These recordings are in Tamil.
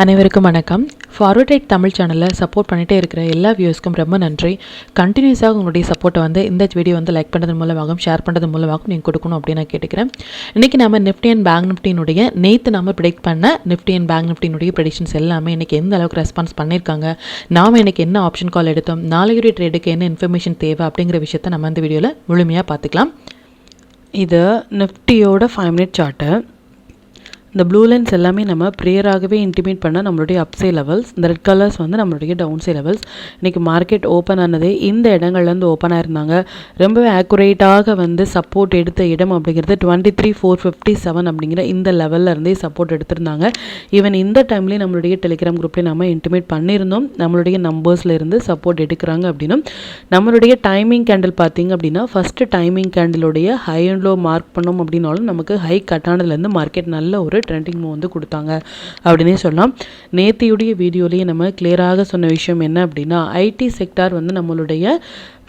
அனைவருக்கும் வணக்கம். ஃபார்வர்ட் ரைட் தமிழ் சேனலில் சப்போர்ட் பண்ணிகிட்டே இருக்கிற எல்லா வியூஸ்க்கும் ரொம்ப நன்றி. கண்டினியூஸாக உங்களுடைய சப்போர்ட்டை இந்த வீடியோ லைக் பண்ணுறது மூலமாகவும் ஷேர் பண்ணுறது மூலமாகவும் நீங்கள் கொடுக்கணும் அப்படின்னு நான் கேட்டுக்கிறேன். இன்றைக்கி நம்ம நிஃப்டி அண்ட் பேங்க் நிஃப்டினுடைய நேற்று நம்ம ப்ரெடிக்ட் பண்ண நிஃப்டி அண்ட் பேங்க் நிஃப்டினுடைய ப்ரெடிக்ஷன்ஸ் எல்லாமே இன்றைக்கி எந்த அளவுக்கு ரெஸ்பான்ஸ் பண்ணியிருக்காங்க, நாம் இன்றைக்கி என்ன ஆப்ஷன் கால் எடுத்தோம், நாளைக்குரிய ட்ரேடுக்கு என்ன இன்ஃபர்மேஷன் தேவை அப்படிங்கிற விஷயத்தை நம்ம இந்த வீடியோவில் முழுமையாக பார்த்துக்கலாம். இது நிஃப்டியோட 5 மினிட் சார்ட்டு. இந்த ப்ளூ லைன்ஸ் எல்லாமே நம்ம ப்ரேயராகவே இன்டிமேட் பண்ண நம்மளுடைய அப்சை லெவல்ஸ், இந்த ரெட் கலர்ஸ் நம்மளுடைய டவுன் சை லெவல்ஸ். இன்றைக்கி மார்க்கெட் ஓப்பன் ஆனதே இந்த இடங்கள்லேருந்து ஓப்பன் ஆயிருந்தாங்க. ரொம்பவே ஆக்குரேட்டாக சப்போர்ட் எடுத்த இடம் அப்படிங்கிறது 23,457 அப்படிங்கிற இந்த லெவலில் இருந்தே சப்போர்ட் எடுத்திருந்தாங்க. ஈவன் இந்த டைம்லேயே நம்மளுடைய டெலிகிராம் குரூப்லேயே நம்ம இன்டிமேட் பண்ணியிருந்தோம் நம்மளுடைய நம்பர்ஸில் இருந்து சப்போர்ட் எடுக்கிறாங்க அப்படின்னு. நம்மளுடைய டைமிங் கேண்டில் பார்த்திங்க அப்படின்னா ஃபஸ்ட்டு டைமிங் கேண்டிலுடைய ஹை அண்ட் லோ மார்க் பண்ணோம் அப்படின்னாலும் நமக்கு ஹை கட்டானதுலேருந்து மார்க்கெட் நல்ல ஒரு ட்ரெண்டிங் மூவ் கொடுத்தாங்க அப்படின்னே சொல்லலாம். நேத்தியுடைய வீடியோலேயே நம்ம கிளியராக சொன்ன விஷயம் என்ன அப்படின்னா, ஐடி செக்டார் நம்மளுடைய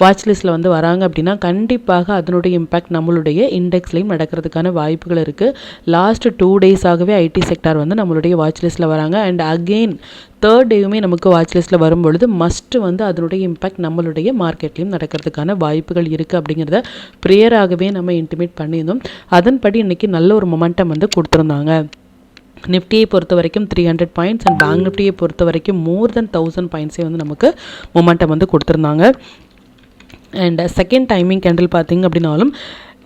வாட்ச் லிஸ்ட்டில் வராங்க அப்படின்னா கண்டிப்பாக அதனுடைய இம்பேக்ட் நம்மளுடைய இண்டெக்ஸ்லையும் நடக்கிறதுக்கான வாய்ப்புகள் இருக்குது. லாஸ்ட் 2 டேஸாகவே ஐடி செக்டார் நம்மளுடைய வாட்ச் லிஸ்ட்டில் வராங்க. அண்ட் அகெயின் தேர்ட் டேயுமே நமக்கு வாட்ச் லிஸ்ட்டில் வரும்பொழுது மஸ்ட்டு அதனுடைய இம்பேக்ட் நம்மளுடைய மார்க்கெட்லேயும் நடக்கிறதுக்கான வாய்ப்புகள் இருக்குது அப்படிங்கிறத ப்ரேயராகவே நம்ம இன்டிமேட் பண்ணியிருந்தோம். அதன்படி இன்றைக்கி நல்ல ஒரு மொமெண்டம் கொடுத்துருந்தாங்க. நிஃப்டியை பொறுத்த வரைக்கும் 300 பாயிண்ட்ஸ் அண்ட் பேங்க் நிஃப்டியை பொறுத்த வரைக்கும் மோர் தென் 1000 பாயிண்ட்ஸே நமக்கு மொமெண்டம் கொடுத்துருந்தாங்க. அண்ட் செகண்ட் டைமிங் கேண்டில் பார்த்திங்க அப்படின்னாலும்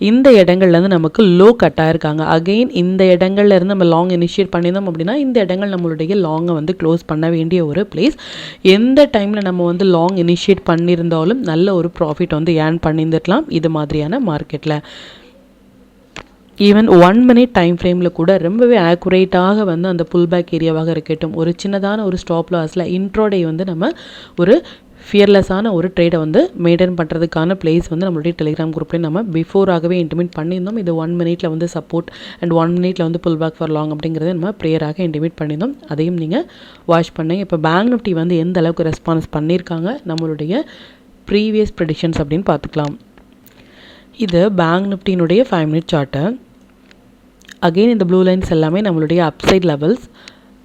இந்த இடங்கள்லேருந்து நமக்கு லோ கட் ஆயிருக்காங்க. அகெயின் இந்த இடங்கள்லேருந்து நம்ம லாங் இனிஷியேட் பண்ணியிருந்தோம் அப்படின்னா இந்த இடங்கள் நம்மளுடைய லாங்கை க்ளோஸ் பண்ண வேண்டிய ஒரு பிளேஸ். எந்த டைமில் நம்ம லாங் இனிஷியேட் பண்ணியிருந்தாலும் நல்ல ஒரு ப்ராஃபிட் ஏர்ன் பண்ணியிருந்துக்கலாம் இது மாதிரியான மார்க்கெட்டில். ஈவன் 1 மினிட் டைம் ஃப்ரேமில் கூட ரொம்பவே ஆக்குரேட்டாக அந்த புல் பேக் ஏரியாவாக இருக்கட்டும், ஒரு சின்னதான ஒரு ஸ்டாப் லாஸில் இன்ட்ரோடே நம்ம ஒரு ஃபியர்லெஸ்ஸான ஒரு ட்ரேடை மெயின்டைன் பண்ணுறதுக்கான பிளேஸ் நம்மளுடைய டெலிகிராம் குரூப்லேயே நம்ம பிஃபோராகவே இன்டிமேட் பண்ணியிருந்தோம். இது 1 மினிட்ல சப்போர்ட் அண்ட் 1 மினிட்ல புல் பேக் ஃபார் லாங் அப்படிங்கிறத நம்ம ப்ரேயராக இன்டிமேட் பண்ணியிருந்தோம். அதையும் நீங்கள் வாட்ச் பண்ணுங்க. இப்போ பேங்க் நிஃப்டி எந்த அளவுக்கு ரெஸ்பான்ஸ் பண்ணியிருக்காங்க நம்மளுடைய ப்ரீவியஸ் ப்ரெடிக்ஷன்ஸ் அப்படின்னு பார்த்துக்கலாம். இது பேங்க் நிஃப்டியினுடைய 5 மினிட் சார்ட்டு. அகெயின் இந்த ப்ளூ லைன்ஸ் எல்லாமே நம்மளுடைய upside levels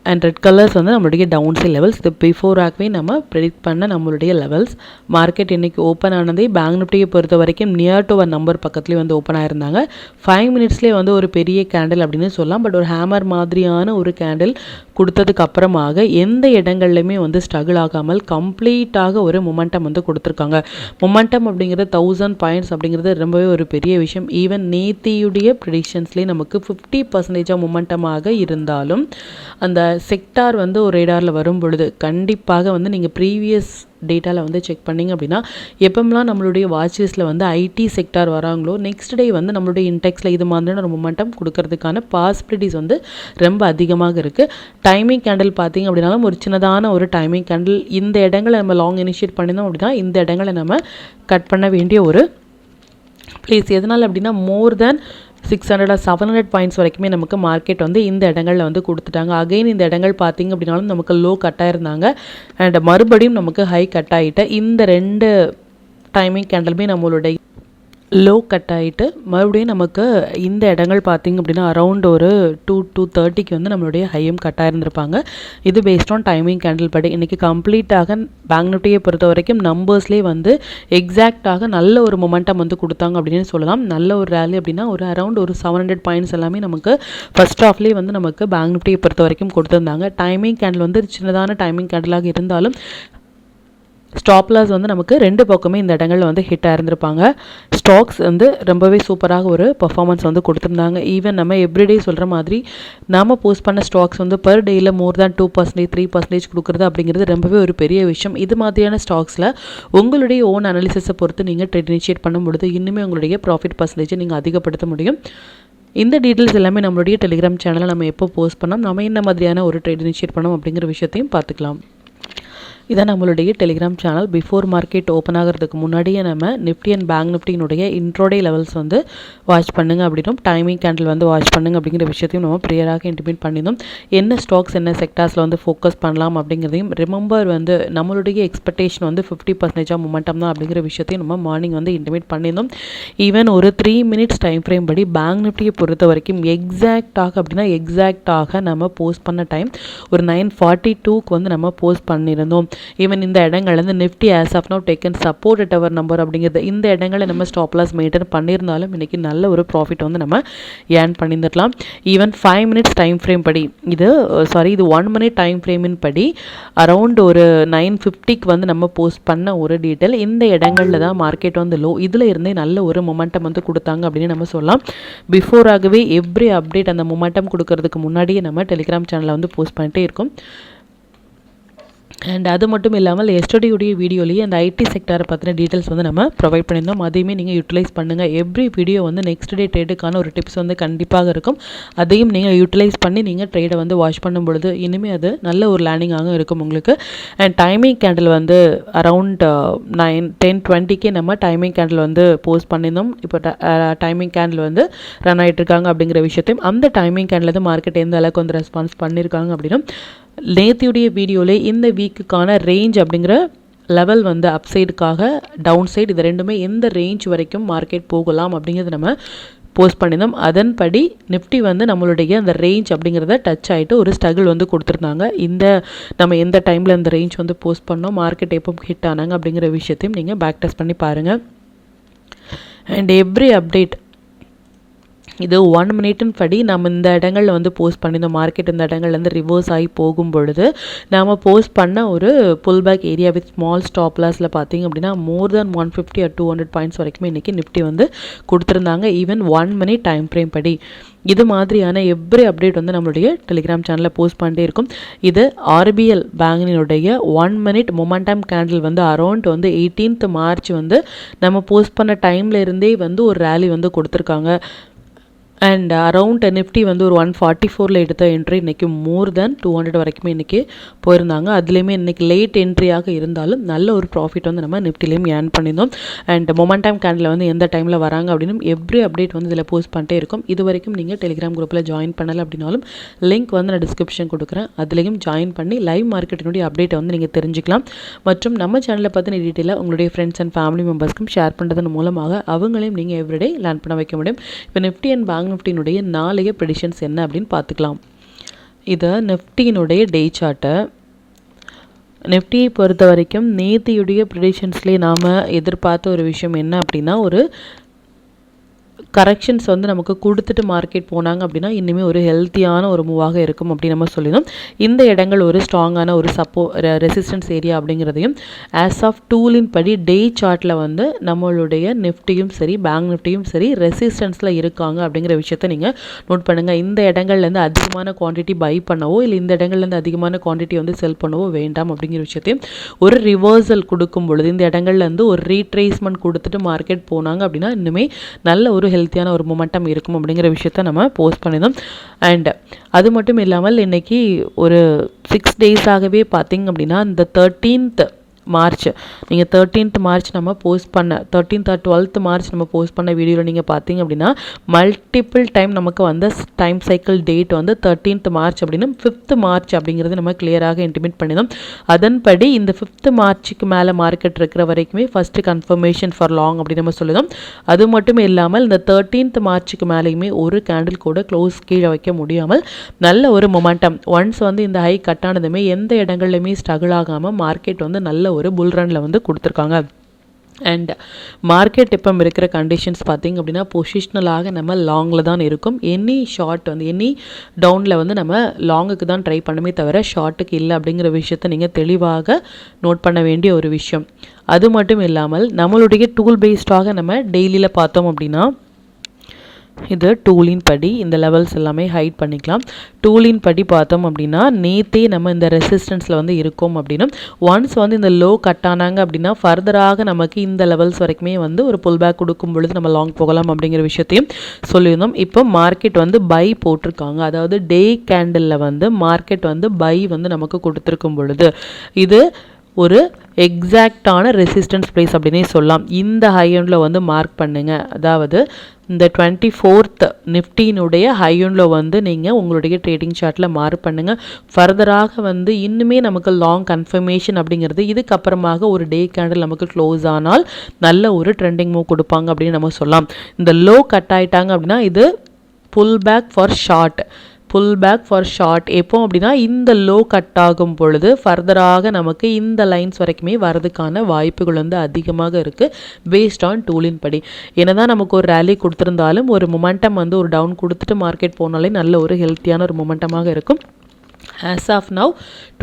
and red colours நம்மளுடைய டவுன் சைட் லெவல்ஸ். இது பிஃபோராகவே நம்ம ப்ரெடிக்ட் பண்ண நம்மளுடைய லெவல்ஸ். மார்க்கெட் இன்றைக்கி ஓப்பன் ஆனதே பேங்க் நிஃப்டியை பொறுத்த வரைக்கும் நியர் டு ஒரு நம்பர் பக்கத்துலேயே ஓப்பன் ஆயிருந்தாங்க. 5 மினிட்ஸ்லேயே ஒரு பெரிய கேண்டில் அப்படின்னு சொல்லலாம். பட் ஒரு ஹேமர் மாதிரியான ஒரு கேண்டில் கொடுத்ததுக்கு அப்புறமாக எந்த இடங்கள்லையுமே ஸ்ட்ரகிள் ஆகாமல் கம்ப்ளீட்டாக ஒரு மொமெண்டம் கொடுத்துருக்காங்க. மொமெண்டம் அப்படிங்கிறது 1000 பாயிண்ட்ஸ் அப்படிங்கிறது ரொம்பவே ஒரு பெரிய விஷயம். ஈவன் நேத்தியுடைய ப்ரெடிக்ஷன்ஸ்லேயே நமக்கு 50% மொமெண்டமாக இருந்தாலும் அந்த செக்டார் ஒரு ரேடாரில் வரும் பொழுது கண்டிப்பாக நீங்கள் ப்ரீவியஸ் டேட்டாவில் செக் பண்ணிங்க அப்படின்னா எப்போம்லாம் நம்மளுடைய வாட்ச் லிஸ்ட்டில் ஐடி செக்டார் வராங்களோ நெக்ஸ்ட் டே நம்மளுடைய இன்டெக்ஸில் இது மாதிரியான ஒரு மொமெண்டம் கொடுக்கறதுக்கான பாசிபிலிட்டிஸ் ரொம்ப அதிகமாக இருக்குது. டைமிங் கேண்டில் பார்த்திங்க அப்படின்னாலும் ஒரு சின்னதான ஒரு டைமிங் கேண்டில் இந்த இடங்களை நம்ம லாங் இனிஷியேட் பண்ணியிருந்தோம் அப்படின்னா இந்த இடங்களை நம்ம கட் பண்ண வேண்டிய ஒரு ப்ளீஸ். எதனால் அப்படின்னா மோர் தேன் 600 or 700 பாயிண்ட்ஸ் வரைக்குமே நமக்கு மார்க்கெட் இந்த இடங்களில் கொடுத்துட்டாங்க. அகெயின் இந்த இடங்கள் பார்த்திங்க அப்படின்னாலும் நமக்கு லோ கட்டாயிருந்தாங்க அண்ட் மறுபடியும் நமக்கு ஹை கட் ஆகிட்டு இந்த 2 டைமிங் கேண்டலுமே நம்மளுடைய லோ கட் ஆகிட்டு மறுபடியும் நமக்கு இந்த இடங்கள் பார்த்திங்க அப்படின்னா அரவுண்ட் ஒரு 2:30க்கு நம்மளுடைய ஹையும் கட் ஆயிருந்திருப்பாங்க. இது பேஸ்ட் ஆன் டைமிங் கேண்டில் படி இன்றைக்கி கம்ப்ளீட்டாக பேங்க் நிஃப்டியை பொறுத்த வரைக்கும் நம்பர்ஸ்லேயே எக்ஸாக்டாக நல்ல ஒரு மொமெண்டம் கொடுத்தாங்க அப்படின்னு சொல்லலாம். நல்ல ஒரு ரேலி அப்படின்னா ஒரு அரவுண்ட் ஒரு 700 பாயிண்ட்ஸ் எல்லாமே நமக்கு ஃபர்ஸ்ட் ஹாஃப்லேயே நமக்கு பேங்க் நிஃப்டியை பொறுத்த வரைக்கும் கொடுத்துருந்தாங்க. டைமிங் கேண்டில் சின்னதான டைமிங் கேண்டிலாக இருந்தாலும் ஸ்டாப் லாஸ் நமக்கு 2 பக்கமே இந்த இடங்களில் ஹிட் ஆயிருந்திருப்பாங்க. ஸ்டாக்ஸ் ரொம்பவே சூப்பராக ஒரு பர்ஃபார்மன்ஸ் கொடுத்துருந்தாங்க. ஈவன் நம்ம எவ்ரிடே சொல்கிற மாதிரி நாம் போஸ்ட் பண்ண ஸ்டாக்ஸ் பர் டேயில் மோர் தேன் 2%, 3% கொடுக்குறது அப்படிங்கிறது ரொம்பவே ஒரு பெரிய விஷயம். இது மாதிரியான ஸ்டாக்ஸில் உங்களுடைய ஓன் அனாலிசிஸை பொறுத்து நீங்கள் ட்ரேட் இனிஷியேட் பண்ணும்பொழுது இன்னுமே உங்களுடைய ப்ராஃபிட் பர்சன்டேஜை நீங்கள் அதிகப்படுத்த முடியும். இந்த டீட்டெயில்ஸ் எல்லாமே நம்மளுடைய டெலிகிராம் சேனலில் நம்ம எப்போ போஸ்ட் பண்ணோம், நம்ம என்ன மாதிரியான ஒரு ட்ரேட் இனிஷியேட் பண்ணோம் அப்படிங்கிற விஷயத்தையும் பார்த்துக்கலாம். இதான் நம்மளுடைய Telegram channel. Before market open ஆகிறதுக்கு முன்னாடியே நம்ம நிஃப்டி அண்ட் பேங்க் நிஃப்டியினுடைய இன்ட்ரோடே லெவல்ஸ் வந்து வாட்ச் பண்ணுங்க அப்படின்னும், டைமிங் கேண்டில் வந்து வாட்ச் பண்ணுங்க அப்படிங்கிற விஷயத்தையும் நம்ம ப்ரியராக இன்டிமேட் பண்ணியிருந்தோம். என்ன ஸ்டாக்ஸ் என்ன செக்டார்ஸில் வந்து ஃபோக்கஸ் பண்ணலாம் அப்படிங்கிறதையும் ரிமெம்பர் வந்து நம்மளுடைய எக்ஸ்பெக்டேஷன் வந்து 50% மொமெண்டம் தான் அப்படிங்கிற விஷயத்தையும் நம்ம மார்னிங் வந்து இன்டிமேட் பண்ணியிருந்தோம். ஈவன் ஒரு 3 மினிட்ஸ் டைம் ஃப்ரேம் படி பேங்க் நிஃப்டியை பொறுத்த வரைக்கும் எக்ஸாக்டாக நம்ம போஸ்ட் பண்ண டைம் ஒரு 9:42க்கு வந்து நம்ம போஸ்ட் பண்ணியிருந்தோம். ஈவன் இந்த இடங்கள்லேருந்து Nifty as of now taken support at our number அப்படிங்கிறது இந்த இடங்களை நம்ம ஸ்டாப் லாஸ் மெயின்டைன் பண்ணியிருந்தாலும் இன்றைக்கி நல்ல ஒரு ப்ராஃபிட் வந்து நம்ம ஏர்ன் பண்ணியிருந்துடலாம். ஈவன் 5 மினிட்ஸ் டைம் ஃப்ரேம் படி இது 1 மினிட் டைம் ஃப்ரேமின் படி அரவுண்ட் ஒரு 9:50க்கு வந்து நம்ம போஸ்ட் பண்ண ஒரு டீட்டெயில் இந்த இடங்களில் தான் மார்க்கெட் வந்து லோ, இதில் இருந்தே நல்ல ஒரு மொமெண்டம் வந்து கொடுத்தாங்க அப்படின்னு நம்ம சொல்லலாம். பிஃபோராகவே எவ்ரி அப்டேட் அந்த மொமெண்டம் கொடுக்கறதுக்கு முன்னாடியே நம்ம டெலிகிராம் சேனலில் வந்து போஸ்ட் பண்ணிட்டே இருக்கோம். அண்ட் அது மட்டும் இல்லாமல் எஸ்டர்டேயுடைய வீடியோலேயே அந்த ஐடி செக்டாரை பற்றின டீட்டெயில்ஸ் வந்து நம்ம ப்ரொவைட் பண்ணியிருந்தோம். அதையுமே நீங்கள் யூட்டிலைஸ் பண்ணுங்கள். எவ்ரி வீடியோ வந்து நெக்ஸ்ட் டே ட்ரேடுக்கான ஒரு டிப்ஸ் வந்து கண்டிப்பாக இருக்கும். அதையும் நீங்கள் யூட்டிலைஸ் பண்ணி நீங்கள் ட்ரேடை வந்து வாட்ச் பண்ணும் பொழுது இனிமேல் அது நல்ல ஒரு லேர்னிங்காக இருக்கும் உங்களுக்கு. அண்ட் டைமிங் கேண்டில் வந்து அரவுண்ட் 10:20க்கே நம்ம டைமிங் கேண்டில் வந்து போஸ்ட் பண்ணியிருந்தோம். இப்போ டைமிங் கேண்டில் வந்து ரன் ஆகிட்டு இருக்காங்க அப்படிங்கிற விஷயத்தையும், அந்த டைமிங் கேண்டில் வந்து மார்க்கெட் எந்த அளவுக்கு வந்து ரெஸ்பான்ஸ் பண்ணியிருக்காங்க அப்படின்னா, நேத்தியுடைய வீடியோவில் இந்த வீக்குக்கான ரேஞ்ச் அப்படிங்கிற லெவல் வந்து அப்சைடுக்காக டவுன் சைடு இது ரெண்டுமே எந்த ரேஞ்ச் வரைக்கும் மார்க்கெட் போகலாம் அப்படிங்கிறது நம்ம போஸ்ட் பண்ணியிருந்தோம். அதன்படி நிஃப்டி வந்து நம்மளுடைய அந்த ரேஞ்ச் அப்படிங்கிறத டச் ஆகிட்டு ஒரு ஸ்ட்ரகிள் வந்து கொடுத்துருந்தாங்க. நம்ம எந்த டைமில் இந்த ரேஞ்ச் வந்து போஸ்ட் பண்ணோம், மார்க்கெட் எப்போ ஹிட் ஆனாங்க அப்படிங்கிற விஷயத்தையும் நீங்கள் பேக் டெஸ்ட் பண்ணி பாருங்கள். அண்ட் எவ்ரி அப்டேட் இது 1 மினிட்னு படி நம்ம இந்த இடங்களில் வந்து போஸ்ட் பண்ணியிருந்தோம். மார்க்கெட் இந்த இடங்கள்லேருந்து ரிவர்ஸ் ஆகி போகும் பொழுது நம்ம போஸ்ட் பண்ண ஒரு pullback area with small stop லாஸில் பார்த்திங்க அப்படின்னா மோர் தென் 150 or 200 பாயிண்ட்ஸ் வரைக்குமே இன்றைக்கி நிஃப்டி வந்து கொடுத்துருந்தாங்க. ஈவன் 1 மினிட் டைம் ஃப்ரேம் படி இது மாதிரியான எவ்ரி அப்டேட் வந்து நம்மளுடைய டெலிகிராம் சேனலில் போஸ்ட் பண்ணிட்டே இருக்கும். இது RBL பேங்கினுடைய 1 மினிட் மொமெண்டம் கேண்டில் வந்து அரௌண்ட் வந்து 18th மார்ச் வந்து நம்ம போஸ்ட் பண்ண டைமில் இருந்தே வந்து ஒரு ரேலி வந்து கொடுத்துருக்காங்க. அண்ட் அரவுண்ட் நிஃப்டி வந்து ஒரு 144 எடுத்த என்ட்ரி இன்றைக்கி மோர் தென் 200 வரைக்குமே இன்றைக்கி போயிருந்தாங்க. அதுலேயுமே இன்றைக்கி லேட் என்ட்ரியாக இருந்தாலும் நல்ல ஒரு ப்ராஃபிட் வந்து நம்ம நிஃப்டிலையும் ஏர்ன் பண்ணியிருந்தோம். அண்ட் மொமெண்டம் கேண்டில் வந்து எந்த டைமில் வராங்க அப்படின்னு எவ்ரி அப்டேட் வந்து இதில் போஸ்ட் பண்ணிட்டே இருக்கும். இது வரைக்கும் நீங்கள் டெலிகிராம் குரூப்பில் ஜாயின் பண்ணலை அப்படின்னாலும் லிங்க் வந்து நான் டிஸ்கிரிப்ஷன் கொடுக்குறேன், அதுலேயும் ஜாயின் பண்ணி லைவ் மார்க்கெட்டினுடைய அப்டேட்டை வந்து நீங்கள் தெரிஞ்சுக்கலாம். மற்றும் நம்ம சேனலை பற்றின டீட்டெயிலாக உங்களுடைய ஃப்ரெண்ட்ஸ் அண்ட் ஃபேமிலி மெம்பர்ஸ்க்கும் ஷேர் பண்ணுறதன் மூலமாக அவங்களையும் நீங்கள் எவ்ரிடே லேர்ன் பண்ண வைக்க முடியும். இப்போ நிஃப்டி அண்ட் பேங்க் நிஃப்டியினுடைய நாளைய ப்ரெடிக்ஷன்ஸ் என்ன அப்படின்னு பார்த்துக்கலாம். இதை நிஃப்டியினுடைய டே சார்ட்டை நிஃப்டியை பொறுத்த வரைக்கும் நேத்தியுடைய ப்ரெடிக்ஷன்ஸ்லேயே நாம் எதிர்பார்த்த ஒரு விஷயம் என்ன அப்படின்னா, ஒரு கரெக்ஷன்ஸ் வந்து நமக்கு கொடுத்துட்டு மார்க்கெட் போனாங்க அப்படின்னா இன்னுமே ஒரு ஹெல்த்தியான ஒரு மூவாக இருக்கும் அப்படின்னு நம்ம சொல்லிடும். இந்த இடங்கள் ஒரு ஸ்ட்ராங்கான ஒரு ரெசிஸ்டன்ஸ் ஏரியா அப்படிங்கிறதையும் ஆஸ் ஆஃப் டூலின் படி டே சார்ட்டில் வந்து நம்மளுடைய நிஃப்டியும் சரி பேங்க் நிஃப்டியும் சரி ரெசிஸ்டன்ஸில் இருக்காங்க அப்படிங்கிற விஷயத்த நீங்கள் நோட் பண்ணுங்கள். இந்த இடங்கள்லேருந்து அதிகமான குவான்டிட்டி பை பண்ணவோ இல்லை இந்த இடங்கள்லேருந்து அதிகமான குவான்டிட்டி வந்து செல் பண்ணவோ வேண்டாம் அப்படிங்கிற விஷயத்தையும், ஒரு ரிவர்சல் கொடுக்கும் பொழுது இந்த இடங்கள்லேருந்து ஒரு ரீட்ரேஸ்மெண்ட் கொடுத்துட்டு மார்க்கெட் போனாங்க அப்படின்னா இன்னுமே நல்ல ஒரு ஹெல்த்தியான ஒரு மொமெண்டம் இருக்கும் அப்படிங்கிற விஷயத்த நம்ம போஸ்ட் பண்ணியிருந்தோம். அண்ட் அது மட்டும் இல்லாமல் இன்றைக்கி ஒரு 6 டேஸாகவே பார்த்திங்க அப்படின்னா இந்த 13th மார்ச் நீங்கள் 13th மார்ச் நம்ம போஸ்ட் பண்ண 13th or 12th மார்ச் நம்ம போஸ்ட் பண்ண வீடியோவில் நீங்கள் பார்த்தீங்க அப்படின்னா மல்டிபிள் டைம் நமக்கு வந்த டைம் சைக்கிள் டேட் வந்து 13th மார்ச் அப்படின்னு 5th மார்ச் அப்படிங்கிறது நம்ம கிளியராக இன்டிமேட் பண்ணினோம். அதன்படி இந்த 5th மார்ச்சுக்கு மேலே மார்க்கெட் இருக்கிற வரைக்குமே ஃபஸ்ட்டு கன்ஃபர்மேஷன் ஃபார் லாங் அப்படின்னு நம்ம சொல்லுவோம். அது மட்டும் இல்லாமல் இந்த 13th மார்ச்சுக்கு மேலேயுமே ஒரு கேண்டில் கூட க்ளோஸ் கீழே வைக்க முடியாமல் நல்ல ஒரு மொமெண்டம் ஒன்ஸ் வந்து இந்த ஹை கட்டானதுமே எந்த இடங்கள்லையுமே ஸ்ட்ரகிள் ஆகாமல் மார்க்கெட் வந்து நல்ல ஒரு புல் ரன்ல வந்து கொடுத்துருக்காங்க. அண்ட் மார்க்கெட் இப்போ இருக்கிற கண்டிஷன்ஸ் பார்த்திங்க அப்படின்னா பொசிஷ்னலாக நம்ம லாங்கில் தான் இருக்கும். எனி ஷார்ட் வந்து எனி டவுனில் வந்து நம்ம லாங்குக்கு தான் ட்ரை பண்ணுமே தவிர ஷார்ட்டுக்கு இல்லை அப்படிங்கிற விஷயத்த நீங்கள் தெளிவாக நோட் பண்ண வேண்டிய ஒரு விஷயம். அது மட்டும் இல்லாமல் நம்மளுடைய டூல் பேஸ்டாக நம்ம டெய்லியில் பார்த்தோம் அப்படின்னா இது டூலின் படி இந்த லெவல்ஸ் எல்லாமே ஹைட் பண்ணிக்கலாம். டூலின் படி பார்த்தோம் அப்படின்னா நேற்றே நம்ம இந்த ரெசிஸ்டன்ஸில் வந்து இருக்கோம் அப்படின்னு ஒன்ஸ் வந்து இந்த லோ கட் ஆனாங்க அப்படின்னா ஃபர்தராக நமக்கு இந்த லெவல்ஸ் வரைக்குமே வந்து ஒரு புல் பேக் கொடுக்கும் பொழுது நம்ம லாங் போகலாம் அப்படிங்கிற விஷயத்தையும் சொல்லியிருந்தோம். இப்போ மார்க்கெட் வந்து பை போட்டிருக்காங்க, அதாவது டே கேண்டிலில் வந்து மார்க்கெட் வந்து பை வந்து நமக்கு கொடுத்துருக்கும் பொழுது இது ஒரு எக்ஸாக்டான ரெசிஸ்டன்ஸ் ப்ரைஸ் அப்படின்னே சொல்லலாம். இந்த ஹை எண்டில் வந்து மார்க் பண்ணுங்கள். அதாவது இந்த 24th நிஃப்டியினுடைய ஹை எண்டில் வந்து நீங்கள் உங்களுடைய ட்ரேடிங் சார்ட்டில் மார்க் பண்ணுங்கள். ஃபர்தராக வந்து இன்னுமே நமக்கு லாங் கன்ஃபர்மேஷன் அப்படிங்கிறது இதுக்கப்புறமாக ஒரு டே கேண்டில் நமக்கு க்ளோஸ் ஆனால் நல்ல ஒரு ட்ரெண்டிங் மூவ் கொடுப்பாங்க அப்படின்னு நம்ம சொல்லலாம். இந்த லோ கட் ஆகிட்டாங்க அப்படின்னா இது pull back for short. Pull back for short எப்போ அப்படின்னா இந்த லோ கட் ஆகும் பொழுது ஃபர்தராக நமக்கு இந்த லைன்ஸ் வரைக்குமே வரதுக்கான வாய்ப்புகள் வந்து அதிகமாக இருக்குது பேஸ்ட் ஆன் டூலின் படி. என்னதான் நமக்கு ஒரு ரேலி கொடுத்துருந்தாலும் ஒரு மொமெண்டம் வந்து ஒரு டவுன் கொடுத்துட்டு மார்க்கெட் போனாலே நல்ல ஒரு ஹெல்த்தியான ஒரு மொமெண்டமாக இருக்கும். As of now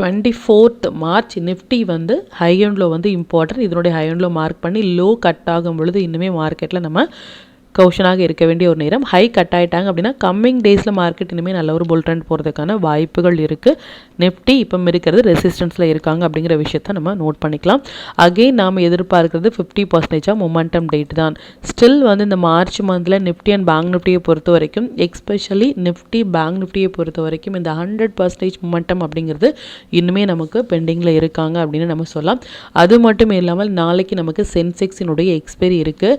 24th March nifty வந்து ஹை எண்டில் வந்து இம்பார்ட்டன்ட். இதனுடைய ஹை எண்டில் மார்க் பண்ணி லோ கட் ஆகும் பொழுது இன்னுமே மார்க்கெட்டில் நம்ம கௌஷனாக இருக்க வேண்டிய ஒரு நேரம். ஹை கட் ஆகிட்டாங்க அப்படின்னா கம்மிங் டேஸில் மார்க்கெட் இனிமேல் நல்ல ஒரு புல் ட்ரெண்ட் போகிறதுக்கான வாய்ப்புகள் இருக்குது. நிஃப்டி இப்போ இருக்கிறது ரெசிஸ்டன்ஸில் இருக்காங்க அப்படிங்கிற விஷயத்த நம்ம நோட் பண்ணிக்கலாம். அகெயின் நாம் எதிர்பார்க்கிறது 50% மொமெண்டம் டேட் தான். ஸ்டில் வந்து இந்த மார்ச் மந்தில் நிஃப்டி அண்ட் பேங்க் நிஃப்டியை பொறுத்த வரைக்கும், எக்ஸ்பெஷலி நிஃப்டி பேங்க் நிஃப்டியை பொறுத்த வரைக்கும் இந்த 100% மொமெண்டம் அப்படிங்கிறது இன்னுமே நமக்கு பெண்டிங்கில் இருக்காங்க அப்படின்னு நம்ம சொல்லலாம். அது மட்டும் இல்லாமல் நாளைக்கு நமக்கு சென்செக்ஸினுடைய எக்ஸ்பைரி இருக்குது.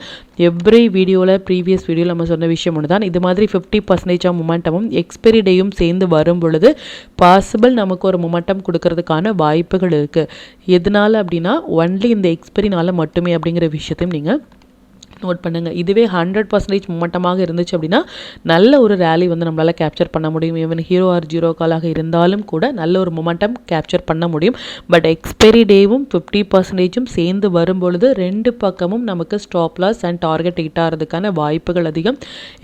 எவ்ரி வீடியோவில் ப்ரீவியஸ் வீடியோவில் நம்ம சொன்ன விஷயம் ஒன்று தான். இது மாதிரி 50% மொமெண்டமும் எக்ஸ்பைரி டேயும் சேர்ந்து வரும் பொழுது பாசிபிள் நமக்கு ஒரு மொமெண்டம் கொடுக்கறதுக்கான வாய்ப்புகள் இருக்குது. எதனால அப்படின்னா ஒன்லி இந்த எக்ஸ்பைரினால மட்டுமே அப்படிங்கிற விஷயத்தையும் நீங்கள் நோட் பண்ணுங்கள். இதுவே 100% மொமெண்டமாக இருந்துச்சு அப்படின்னா நல்ல ஒரு ரேலி வந்து நம்மளால் கேப்சர் பண்ண முடியும். ஈவன் ஹீரோ ஆர் ஜீரோ காலாக இருந்தாலும் கூட நல்ல ஒரு மொமெண்டம் கேப்சர் பண்ண முடியும். பட் எக்ஸ்பைரி டேவும் 50%ம் சேர்ந்து வரும்பொழுது ரெண்டு பக்கமும் நமக்கு stop loss and target hit ஆகிறதுக்கான வாய்ப்புகள் அதிகம்.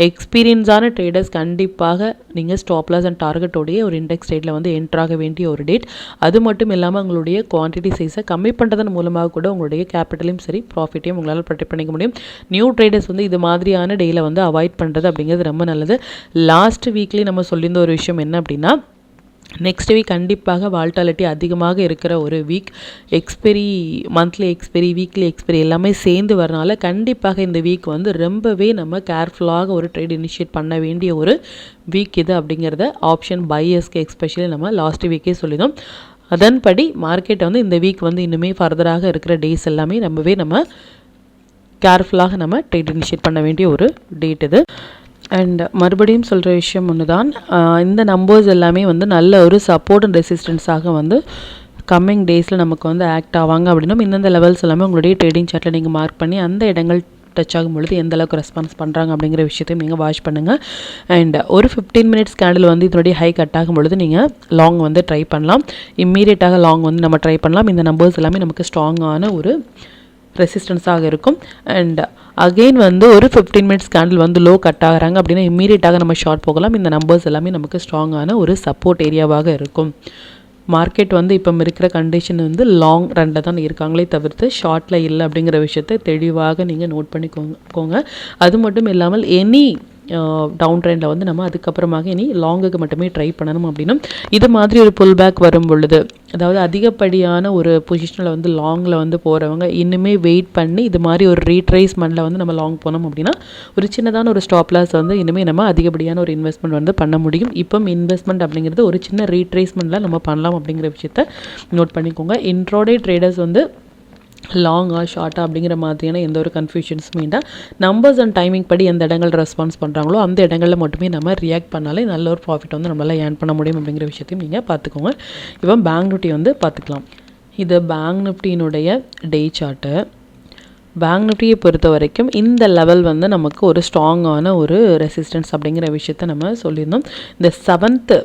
எக்ஸ்பீரியன்ஸான ட்ரேடர்ஸ் கண்டிப்பாக நீங்கள் ஸ்டாப் லாஸ் அண்ட் டார்கெட்டோடைய ஒரு இண்டெக்ஸ் ட்ரேடில் வந்து என்ட்ராக வேண்டிய ஒரு டேட். அது மட்டும் இல்லாமல் உங்களுடைய குவான்டிட்டி சைஸை கம்மி பண்ணுறதன் மூலமாக கூட உங்களுடைய கேபிட்டலையும் சரி ப்ராஃபிட்டையும் உங்களால் ப்ரொடெக்ட் பண்ணிக்க முடியும். நியூ ட்ரேடர்ஸ் வந்து இது மாதிரியான டேயில் வந்து அவாய்ட் பண்ணுறது அப்படிங்கிறது ரொம்ப நல்லது. லாஸ்ட் வீக்லி நம்ம சொல்லியிருந்த ஒரு விஷயம் என்ன அப்படின்னா, நெக்ஸ்ட் வீக் கண்டிப்பாக வால்டாலிட்டி அதிகமாக இருக்கிற ஒரு week. Expiry monthly expiry weekly expiry எல்லாமே சேர்ந்து வரனால கண்டிப்பாக இந்த வீக் வந்து ரொம்பவே நம்ம கேர்ஃபுல்லாக ஒரு ட்ரேட் இனிஷியேட் பண்ண வேண்டிய ஒரு வீக் இது அப்படிங்கிறத ஆப்ஷன் பையர்ஸ்க்கு எக்ஸ்பெஷலி நம்ம லாஸ்ட் வீக்கே சொல்லியிருந்தோம். அதன்படி மார்க்கெட் வந்து இந்த வீக் வந்து இன்னுமே ஃபர்தராக இருக்கிற டேஸ் எல்லாமே ரொம்பவே நம்ம கேர்ஃபுல்லாக நம்ம ட்ரேட் இனிஷியேட் பண்ண வேண்டிய ஒரு டேட் இது. அண்ட் மறுபடியும் சொல்கிற விஷயம் ஒன்று தான், இந்த நம்பர்ஸ் எல்லாமே வந்து நல்ல ஒரு சப்போர்ட் அண்ட் ரெசிஸ்டன்ஸாக வந்து கம்மிங் டேஸில் நமக்கு வந்து ஆக்ட் ஆவாங்க அப்படின்னும் இந்தந்த லெவல்ஸ் எல்லாமே உங்களுடைய ட்ரேடிங் சார்ட்டில் நீங்கள் மார்க் பண்ணி அந்த இடங்கள் டச் ஆகும் பொழுது எந்த அளவுக்கு ரெஸ்பான்ஸ் பண்ணுறாங்க அப்படிங்கிற விஷயத்தையும் நீங்கள் வாட்ச் பண்ணுங்கள். அண்ட் ஒரு 15 மினிட்ஸ் கேண்டில் வந்து இதனுடைய ஹை கட் ஆகும் பொழுது நீங்கள் லாங் வந்து ட்ரை பண்ணலாம். இம்மீடியட்டாக லாங் வந்து நம்ம ட்ரை பண்ணலாம். இந்த நம்பர்ஸ் எல்லாமே நமக்கு ஸ்ட்ராங்கான ஒரு ரெசிஸ்டன்ஸாக இருக்கும். அண்ட் அகெயின் வந்து ஒரு 15 மினிட்ஸ் கேண்டில் வந்து லோ கட் ஆகிறாங்க அப்படின்னா இம்மீடியட்டாக நம்ம ஷார்ட் போகலாம். இந்த நம்பர்ஸ் எல்லாமே நமக்கு ஸ்ட்ராங்கான ஒரு சப்போர்ட் ஏரியாவாக இருக்கும். மார்க்கெட் வந்து இப்போ இருக்கிற கண்டிஷன் வந்து லாங் ரனில் தான் இருக்காங்களே தவிர்த்து ஷார்ட்டில் இல்லை அப்படிங்கிற விஷயத்தை தெளிவாக நீங்கள் நோட் பண்ணிக்கோங்க. அது மட்டும் இல்லாமல் எனி டவுன் ட்ரெண்டில் வந்து நம்ம அதுக்கப்புறமாக இனி லாங்குக்கு மட்டுமே ட்ரை பண்ணணும் அப்படின்னும் இது மாதிரி ஒரு புல் பேக் வரும் பொழுது, அதாவது அதிகப்படியான ஒரு பொசிஷனில் வந்து லாங்கில் வந்து போகிறவங்க இன்னுமே வெயிட் பண்ணி இது மாதிரி ஒரு ரீட்ரேஸ்மெண்ட்டில் வந்து நம்ம லாங் போனோம் அப்படின்னா ஒரு சின்னதான ஒரு ஸ்டாப் லாஸ் வந்து இனிமேல் நம்ம அதிகப்படியான ஒரு இன்வெஸ்ட்மெண்ட் வந்து பண்ண முடியும். இப்போ இன்வெஸ்ட்மெண்ட் அப்படிங்கிறது ஒரு சின்ன ரீட்ரேஸ்மெண்ட்டில் நம்ம பண்ணலாம் அப்படிங்கிற விஷயத்த நோட் பண்ணிக்கோங்க. இன்ட்ராடே ட்ரேடர்ஸ் வந்து லாங்கா ஷார்ட்டா அப்படிங்கிற மாதிரியான எந்த ஒரு கன்ஃபியூஷன்ஸுமே இல்லை. நம்பர்ஸ் அண்ட் டைமிங் படி எந்த இடங்கள் ரெஸ்பான்ஸ் பண்ணுறாங்களோ அந்த இடங்களில் மட்டுமே நம்ம ரியாக்ட் பண்ணாலே நல்ல ஒரு ப்ராஃபிட் வந்து நம்மளால் ஏர்ன் பண்ண முடியும் அப்படிங்கிற விஷயத்தையும் நீங்கள் பார்த்துக்கோங்க. இப்போ பேங்க் நிஃப்டி வந்து பார்த்துக்கலாம். இது பேங்க் நிஃப்டியினுடைய டே சார்ட்டு. பேங்க் நிஃப்டியை பொறுத்த வரைக்கும் இந்த லெவல் வந்து நமக்கு ஒரு ஸ்ட்ராங்கான ஒரு ரெசிஸ்டன்ஸ் அப்படிங்கிற விஷயத்த நம்ம சொல்லியிருந்தோம். இந்த 7th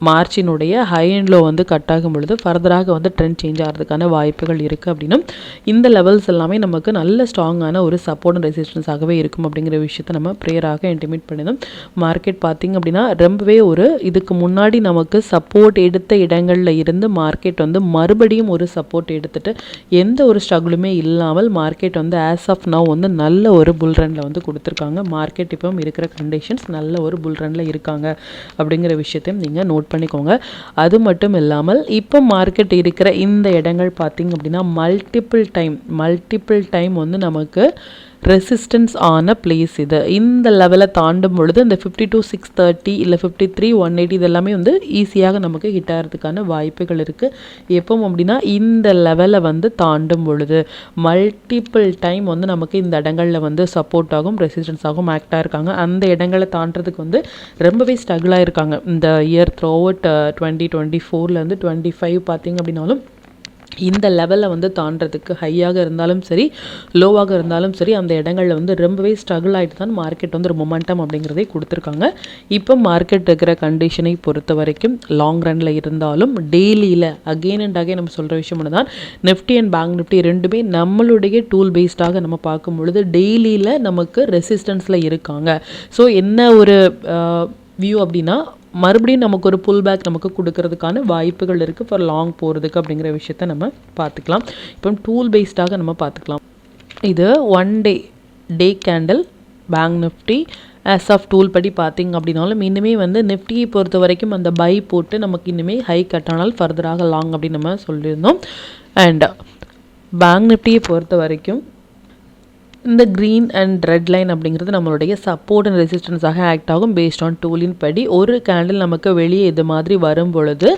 மார்ச்சினுடைய ஹை அண்ட் லோ வந்து கட் ஆகும் பொழுது ஃபர்தராக வந்து ட்ரெண்ட் சேஞ்ச் ஆகிறதுக்கான வாய்ப்புகள் இருக்குது அப்படின்னும் இந்த லெவல்ஸ் எல்லாமே நமக்கு நல்ல ஸ்ட்ராங்கான ஒரு சப்போர்ட் அண்ட் ரெசிஸ்டன்ஸாகவே இருக்கும் அப்படிங்கிற விஷயத்தை நம்ம ப்ரேயராக இன்டிமேட் பண்ணியிருந்தோம். மார்க்கெட் பார்த்திங்க அப்படின்னா ரொம்பவே ஒரு இதுக்கு முன்னாடி நமக்கு சப்போர்ட் எடுத்த இடங்களில் இருந்து மார்க்கெட் வந்து மறுபடியும் ஒரு சப்போர்ட் எடுத்துகிட்டு எந்த ஒரு ஸ்ட்ரகிளுமே இல்லாமல் மார்க்கெட் வந்து ஆஸ் ஆஃப் நவ் வந்து நல்ல ஒரு புல் ரனில் வந்து கொடுத்துருக்காங்க. மார்க்கெட் இப்போ இருக்கிற கண்டிஷன்ஸ் நல்ல ஒரு புல் ரனில் இருக்காங்க அப்படிங்கிற விஷயத்தையும் நீங்கள் நோட் பண்ணிக்கோங்க. அது மட்டும் இல்லாமல் இப்போ மார்க்கெட் இருக்கிற இந்த இடங்கள் பார்த்திங்க அப்படின்னா மல்டிபிள் டைம் வந்து நமக்கு ரெசிஸ்டன்ஸ் ஆன பிளேஸ் இது. இந்த லெவலை தாண்டும் பொழுது இந்த 52,630 இல்லை 53,180 இதெல்லாமே வந்து ஈஸியாக நமக்கு ஹிட் ஆகிறதுக்கான வாய்ப்புகள் இருக்குது. எப்போ அப்படின்னா இந்த லெவலை வந்து தாண்டும் பொழுது மல்டிபிள் டைம் வந்து நமக்கு இந்த இடங்களில் வந்து சப்போர்ட் ஆகும், ரெசிஸ்டன்ஸ் ஆகும், ஆக்டாக இருக்காங்க. அந்த இடங்களை தாண்டதுக்கு வந்து ரொம்பவே ஸ்ட்ரகிள் ஆகிருக்காங்க இந்த இயர் த்ரூ அவுட் 2024லேருந்து 25 பார்த்திங்க அப்படின்னாலும் இந்த லெவலில் வந்து தாண்டதுக்கு ஹையாக இருந்தாலும் சரி லோவாக இருந்தாலும் சரி அந்த இடங்களில் வந்து ரொம்பவே ஸ்ட்ரகிள் ஆகிட்டு தான் மார்க்கெட் வந்து ஒரு மொமெண்டம் அப்படிங்கிறதே கொடுத்துருக்காங்க. இப்போ மார்க்கெட் இருக்கிற கண்டிஷனை பொறுத்த வரைக்கும் லாங் ரனில் இருந்தாலும் டெய்லியில் அகெயின் அண்ட் அகெயின் நம்ம சொல்கிற விஷயம் ஒன்று தான், நிஃப்டி அண்ட் பேங்க் நிஃப்டி ரெண்டுமே நம்மளுடைய டூல் பேஸ்டாக நம்ம பார்க்கும் பொழுது டெய்லியில் நமக்கு ரெசிஸ்டன்ஸில் இருக்காங்க. ஸோ என்ன ஒரு வியூ அப்படின்னா மறுபடியும் நமக்கு ஒரு புல் பேக் நமக்கு கொடுக்கறதுக்கான வாய்ப்புகள் இருக்குது ஃபார் லாங் போகிறதுக்கு அப்படிங்கிற விஷயத்த நம்ம பார்த்துக்கலாம். இப்போ டூல் பேஸ்டாக நம்ம பார்த்துக்கலாம். இது 1 day candle bank nifty as of tool படி பார்த்திங்க அப்படின்னாலும் இன்னுமே வந்து நிஃப்டியை பொறுத்த வரைக்கும் அந்த பை போட்டு நமக்கு இன்னுமே ஹை கட்டானால் ஃபர்தராக லாங் அப்படின்னு நம்ம சொல்லியிருந்தோம். அண்ட் பேங்க் நிஃப்டியை பொறுத்த வரைக்கும் இந்த க்ரீன் அண்ட் ரெட் லைன் அப்படிங்கிறது நம்மளுடைய சப்போர்ட் அண்ட் ரெசிஸ்டன்ஸாக ஆக்ட் ஆகும் பேஸ்ட் ஆன் டூலின் படி. ஒரு கேண்டில் நமக்கு வெளியே இது மாதிரி வரும் பொழுது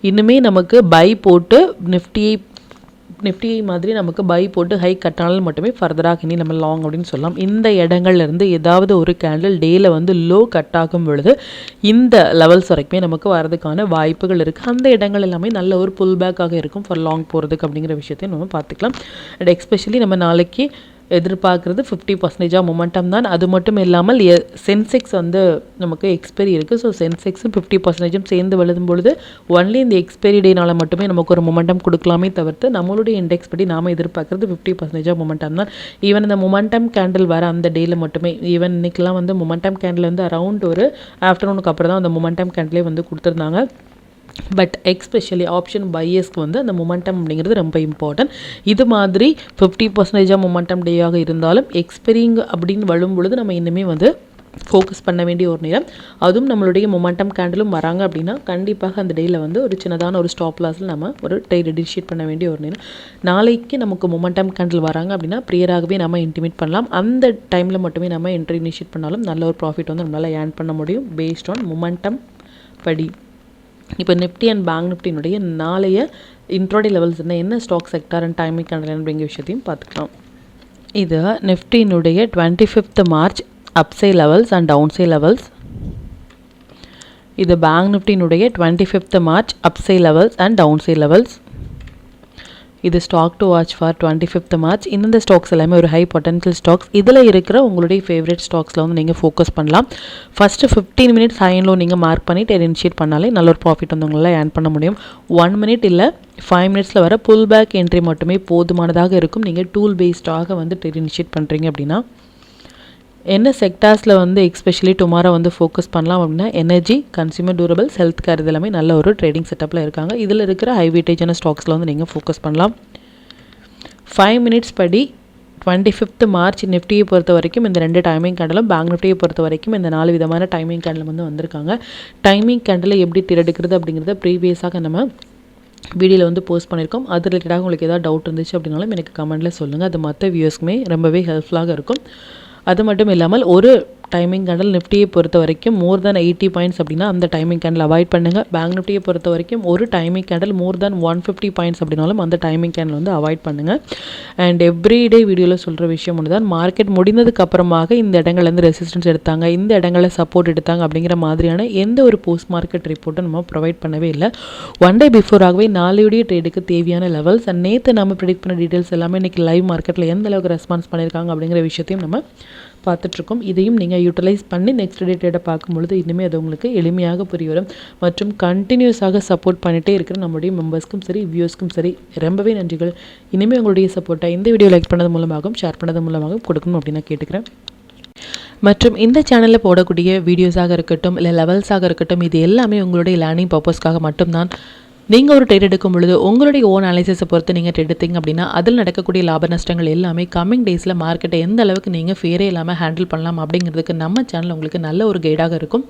இன்னுமே நமக்கு பை போட்டு நிஃப்டியை மாதிரி நமக்கு பை போட்டு ஹை கட்டினாலும் மட்டுமே ஃபர்தராக இனி நம்ம லாங் அப்படின்னு சொல்லலாம். இந்த இடங்கள்லேருந்து ஏதாவது ஒரு கேண்டில் டேயில் வந்து லோ கட் ஆகும் பொழுது இந்த லெவல்ஸ் வரைக்குமே நமக்கு வரதுக்கான வாய்ப்புகள் இருக்குது. அந்த இடங்கள் எல்லாமே நல்ல ஒரு புல் பேக்காக இருக்கும் ஃபார் லாங் போகிறதுக்கு அப்படிங்கிற விஷயத்தையும் நம்ம பார்த்துக்கலாம். அண்ட் எஸ்பெஷலி நம்ம நாளைக்கு எதிர்பார்க்குறது 50% மொமெண்டம் தான். அது மட்டும் இல்லாமல் சென்செக்ஸ் வந்து நமக்கு எக்ஸ்பைரி இருக்குது. ஸோ சென்செக்ஸும் 50% சேர்ந்து விழுதும் பொழுது ஒன்லி இந்த எக்ஸ்பைரி டேனால் மட்டுமே நமக்கு ஒரு மொமெண்டம் கொடுக்கலாமே தவிர்த்து நம்மளுடைய இண்டெக்ஸ் படி நாம் எதிர்பார்க்குறது 50% மொமெண்டம் தான். ஈவன் இந்த மொமெண்டம் கேண்டில் வர அந்த டேயில் மட்டுமே ஈவன் இன்றைக்கெலாம் வந்து மொமெண்டம் கேண்டில் வந்து அரவுண்ட் ஒரு ஆஃப்டர்நூனுக்கு அப்புறம் தான் அந்த மொமெண்டம் கேண்டிலே வந்து கொடுத்துருந்தாங்க. பட் எக்ஸ்பெஷலி ஆப்ஷன் பையர்ஸ்க்கு வந்து அந்த மொமெண்டம் அப்படிங்கிறது ரொம்ப இம்பார்ட்டன்ட். இது மாதிரி 50% மொமெண்டம் டேயாக இருந்தாலும் எக்ஸ்பெரிங் அப்படின்னு வரும் பொழுது நம்ம இன்னுமே வந்து ஃபோக்கஸ் பண்ண வேண்டிய ஒரு நேரம். அதுவும் நம்மளுடைய மொமெண்டம் கேண்டிலும் வராங்க அப்படின்னா கண்டிப்பாக அந்த டேயில் வந்து ஒரு சின்னதான ஒரு ஸ்டாப் லாஸில் நம்ம ஒரு ட்ரேட் இனிஷியேட் பண்ண வேண்டிய ஒரு நேரம். நாளைக்கு நமக்கு மொமெண்டம் கேண்டில் வராங்க அப்படின்னா ப்ரியராகவே நம்ம இன்டிமேட் பண்ணலாம். அந்த டைமில் மட்டுமே நம்ம என்ட்ரி இனிஷியேட் பண்ணாலும் நல்ல ஒரு ப்ராஃபிட் வந்து நம்மளால் ஏர்ன் பண்ண முடியும் பேஸ்ட் ஆன் மொமெண்டம் படி. இப்போ நிஃப்டி அண்ட் பேங்க் நிஃப்டினுடைய நாளைய இன்ட்ராடே லெவல்ஸ் என்ன stock sector and timing candle அப்படிங்கிற விஷயத்தையும் பார்த்துக்கலாம். இது நிஃப்டினுடைய 25th March upside levels and downside levels. இது பேங்க் நிஃப்டினுடைய 25th March upside levels and downside levels. இது stock to watch for 25th March. இந்த ஸ்டாக்ஸ் எல்லாமே ஒரு ஹை பொட்டன்ஷியல் ஸ்டாக்ஸ். இதில் இருக்கிற உங்களுடைய ஃபேவரட் ஸ்டாக்ஸில் வந்து நீங்கள் ஃபோக்கஸ் பண்ணலாம். First 15 minutes high and low நீங்கள் மார்க் பண்ணி ட்ரேட் இனிஷியேட் பண்ணாலே நல்ல ஒரு ப்ராஃபிட் வந்து உங்களால் ஏர்ன் பண்ண முடியும். 1 மினிட் இல்லை 5 மினிட்ஸில் வர புல் பேக் என்ட்ரி மட்டுமே போதுமானதாக இருக்கும். நீங்கள் டூல் பேஸ்டாக வந்து ட்ரேட் இனிஷியேட் பண்ணுறீங்க அப்படின்னா என்ன செக்டார்ஸில் வந்து எக்ஸ்பெஷலி டுமாரோ வந்து ஃபோக்கஸ் பண்ணலாம் அப்படின்னா energy, consumer durables, health care இது எல்லாமே நல்ல ஒரு ட்ரேடிங் செட்டப்பில் இருக்காங்க. இதில் இருக்கிற ஹை வெயிட்டேஜான ஸ்டாக்ஸில் வந்து நீங்கள் ஃபோக்கஸ் பண்ணலாம். 5 மினிட்ஸ் படி 25th மார்ச் நிஃப்டியை பொறுத்த வரைக்கும் இந்த 2 டைமிங் கேண்டலும் பேங்க் நிஃப்டியை பொறுத்த வரைக்கும் இந்த 4 விதமான டைமிங் கேண்டில் வந்து வந்திருக்காங்க. டைமிங் கேண்டில் எப்படி ட்ரேட் எடுக்கிறது அப்படிங்கிறத ப்ரீவியஸாக நம்ம வீடியோவில் வந்து போஸ்ட் பண்ணியிருக்கோம். அது ரிலேட்டடாக உங்களுக்கு ஏதாவது டவுட் இருந்துச்சு அப்படின்னாலும் எனக்கு கமெண்ட்டில் சொல்லுங்கள். அது மற்ற வியூஸ்க்குமே ரொம்பவே ஹெல்ப்ஃபுல்லாக இருக்கும். அது மட்டும் இல்லாமல் ஒரு டைமிங் கேண்டில் நிஃப்டியை பொறுத்த வரைக்கும் மோர் தேன் 80 பாயிண்ட்ஸ் அப்படின்னா அந்த டைமிங் கேண்டில் அவாய்ட் பண்ணுங்கள். பேங்க் நிஃப்டியை பொறுத்த வரைக்கும் ஒரு டைமிங் கேண்டில் மோர் தேன் 150 பாயிண்ட்ஸ் அப்படின்னாலும் அந்த டைமிங் கேண்டில் வந்து அவாய்ட் பண்ணுங்கள். அண்ட் எவ்ரிடே வீடியோவில் சொல்கிற விஷயம் ஒன்று தான், மார்க்கெட் முடிந்ததுக்கு அப்புறமாக இந்த இடங்கள்லேருந்து ரெசிஸ்டன்ஸ் எடுத்தாங்க, இந்த இடங்களில் சப்போர்ட் எடுத்தாங்க அப்படிங்கிற மாதிரியான எந்த ஒரு போஸ்ட் மார்க்கெட் ரிப்போர்ட்டும் நம்ம ப்ரொவைட் பண்ணவே இல்லை. 1 டே பிஃபோராகவே நாளையுடைய ட்ரேடுக்கு தேவையான லெவல்ஸ் அண்ட் நேற்று நம்ம ப்ரெடிக்ட் பண்ண டீட்டெயில்ஸ் எல்லாமே இன்றைக்கி லைவ் மார்க்கெட்டில் எந்த அளவுக்கு ரெஸ்பான்ஸ் பண்ணியிருக்காங்க அப்படிங்கிற விஷயத்தையும் நம்ம பார்த்துட்ருக்கோம். இதையும் நீங்கள் யூட்டிலைஸ் பண்ணி நெக்ஸ்ட் டே ட்ரேடை பார்க்கும்பொழுது இன்னுமே அது உங்களுக்கு எளிமையாக புரிய வரும். மற்றும் கண்டினியூஸாக சப்போர்ட் பண்ணிகிட்டே இருக்கிற நம்மளுடைய மெம்பர்ஸ்க்கும் சரி வியூஸ்க்கும் சரி ரொம்பவே நன்றிகள். இனிமேல் உங்களுடைய சப்போர்ட்டை இந்த வீடியோ லைக் பண்ணது மூலமாகவும் ஷேர் பண்ணது மூலமாகவும் கொடுக்கணும் அப்படின்னு நான் கேட்டுக்கிறேன். மற்றும் இந்த சேனலில் போடக்கூடிய வீடியோஸாக இருக்கட்டும் இல்லை லெவல்ஸாக இருக்கட்டும் இது எல்லாமே உங்களுடைய லேர்னிங் பர்பஸ்க்காக மட்டும்தான். நீங்கள் ஒரு ட்ரேட் எடுக்கும் பொழுது உங்களுடைய ஓன் அனாலிசிஸை பொறுத்து நீங்கள் ட்ரேட் எடுத்தீங்க அப்படின்னா அதில் நடக்கக்கூடிய லாப நஷ்டங்கள் எல்லாமே கம்மிங் டேஸில் மார்க்கெட்டை எந்த அளவுக்கு நீங்கள் ஃபேரே இல்லாமல் ஹேண்டில் பண்ணலாம் அப்படிங்கிறதுக்கு நம்ம சேனல் உங்களுக்கு நல்ல ஒரு கைடாக இருக்கும்.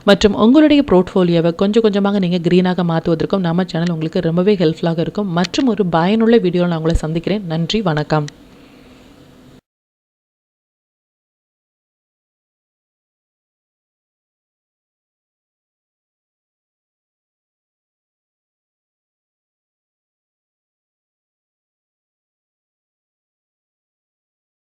மற்றும் உங்களுடைய போர்ட்ஃபோலியோவை கொஞ்சம் கொஞ்சமாக நீங்கள் க்ரீனாக மாற்றுவதற்கும் நம்ம சேனல் உங்களுக்கு ரொம்பவே ஹெல்ப்ஃபுல்லாக இருக்கும். மற்றும் ஒரு பயனுள்ள வீடியோவில் நான் உங்களை சந்திக்கிறேன். நன்றி, வணக்கம்.